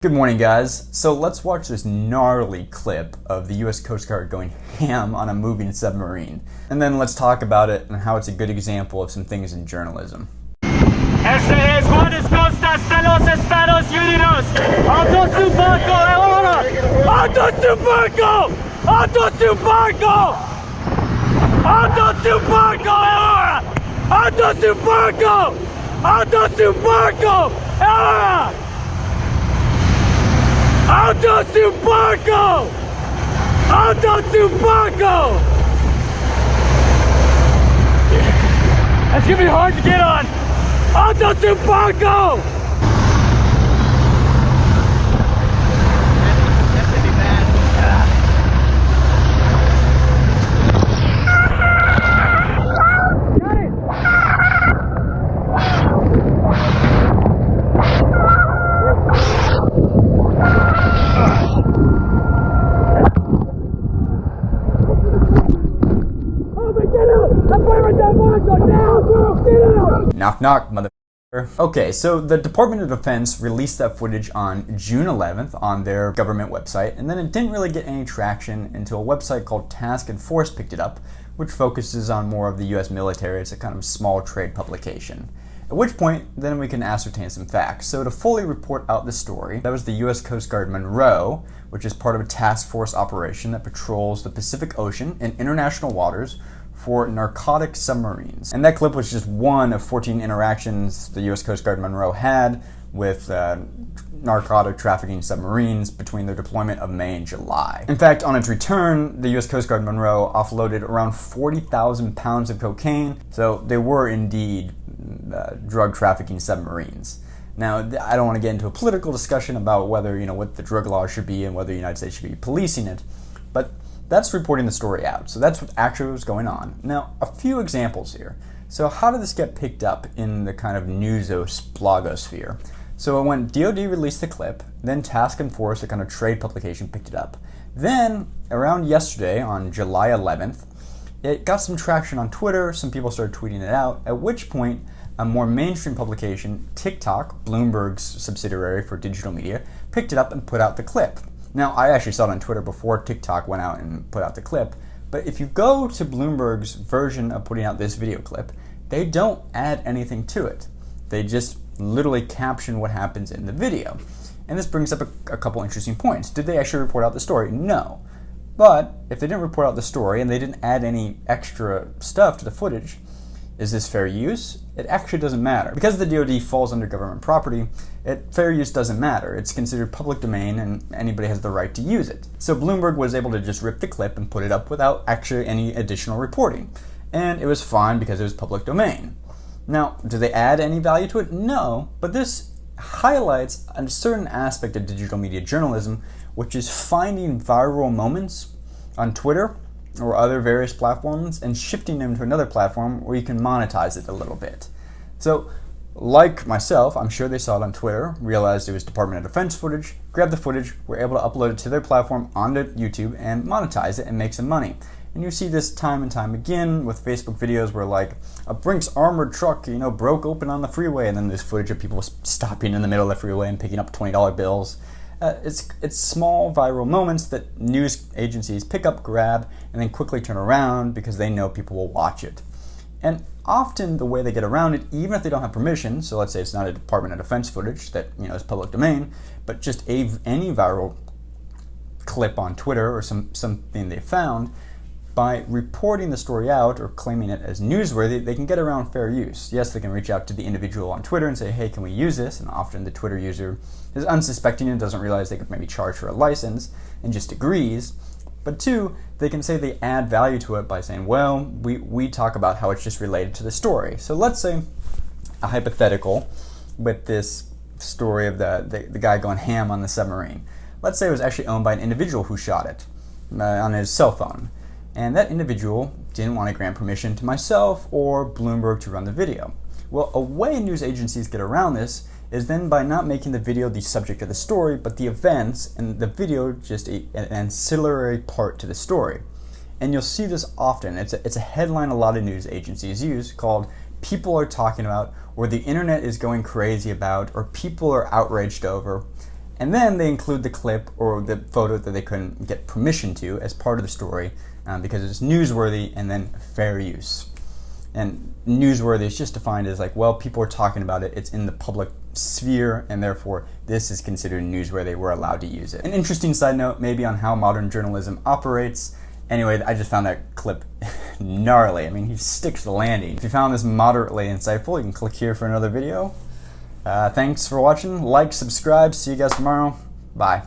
Good morning, guys. So let's watch this gnarly clip of the US Coast Guard going ham on a moving submarine. And then let's talk about it and how it's a good example of some things in journalism. Este es Juárez Costas de los Estados Unidos. Auto su barco ahora. Auto su barco. Auto su barco. Auto su barco ahora. Auto su barco. Auto su barco ahora. Auto su barco. Auto su barco. That's gonna be hard to get on. Auto su barco! Knock knock, mother. Okay, so the Department of Defense released that footage on June 11th on their government website, and then it didn't really get any traction until a website called Task and Force picked it up, which focuses on more of the US military. It's a kind of small trade publication. At which point, then we can ascertain some facts. So to fully report out the story, that was the US Coast Guard Munro, which is part of a task force operation that patrols the Pacific Ocean in international waters for narcotic submarines. And that clip was just one of 14 interactions the US Coast Guard Munro had with narcotic trafficking submarines between their deployment of May and July. In fact, on its return, the US Coast Guard Munro offloaded around 40,000 pounds of cocaine, so they were indeed drug trafficking submarines. Now, I don't want to get into a political discussion about whether, what the drug laws should be and whether the United States should be policing it, but that's reporting the story out. So that's what actually was going on. Now, a few examples here. So how did this get picked up in the kind of newsos blogosphere? So when DoD released the clip, then Task and Force, a kind of trade publication, picked it up. Then, around yesterday, on July 11th, it got some traction on Twitter. Some people started tweeting it out, at which point a more mainstream publication, TikTok, Bloomberg's subsidiary for digital media, picked it up and put out the clip. Now, I actually saw it on Twitter before TikTok went out and put out the clip, but if you go to Bloomberg's version of putting out this video clip, they don't add anything to it. They just literally caption what happens in the video. And this brings up a couple interesting points. Did they actually report out the story? No. But if they didn't report out the story and they didn't add any extra stuff to the footage, is this fair use? It actually doesn't matter. Because the DoD falls under government property, fair use doesn't matter. It's considered public domain and anybody has the right to use it. So Bloomberg was able to just rip the clip and put it up without actually any additional reporting. And it was fine because it was public domain. Now, do they add any value to it? No, but this highlights a certain aspect of digital media journalism, which is finding viral moments on Twitter or other various platforms and shifting them to another platform where you can monetize it a little bit. So, like myself, I'm sure they saw it on Twitter, realized it was Department of Defense footage, grabbed the footage, were able to upload it to their platform onto YouTube and monetize it and make some money. And you see this time and time again with Facebook videos where like a Brinks armored truck, broke open on the freeway, and then there's footage of people stopping in the middle of the freeway and picking up $20 bills. It's small viral moments that news agencies pick up, grab, and then quickly turn around because they know people will watch it. And often the way they get around it, even if they don't have permission, so let's say it's not a Department of Defense footage that is public domain, but just any viral clip on Twitter or something they found, by reporting the story out or claiming it as newsworthy, they can get around fair use. Yes, they can reach out to the individual on Twitter and say, hey, can we use this? And often the Twitter user is unsuspecting and doesn't realize they could maybe charge for a license and just agrees. But two, they can say they add value to it by saying, well, we talk about how it's just related to the story. So let's say a hypothetical with this story of the guy going ham on the submarine. Let's say it was actually owned by an individual who shot it on his cell phone. And that individual didn't want to grant permission to myself or Bloomberg to run the video. Well, a way news agencies get around this is then by not making the video the subject of the story, but the events, and the video just an ancillary part to the story. And you'll see this often. It's a headline a lot of news agencies use called "People are talking about," or "the internet is going crazy about," or "people are outraged over." And then they include the clip or the photo that they couldn't get permission to as part of the story because it's newsworthy, and then fair use. And newsworthy is just defined as like, well, people are talking about it, it's in the public sphere, and therefore this is considered newsworthy, we're allowed to use it. An interesting side note maybe on how modern journalism operates. Anyway, I just found that clip gnarly. I mean, he sticks the landing. If you found this moderately insightful, you can click here for another video. Thanks for watching. Like, subscribe. See you guys tomorrow. Bye.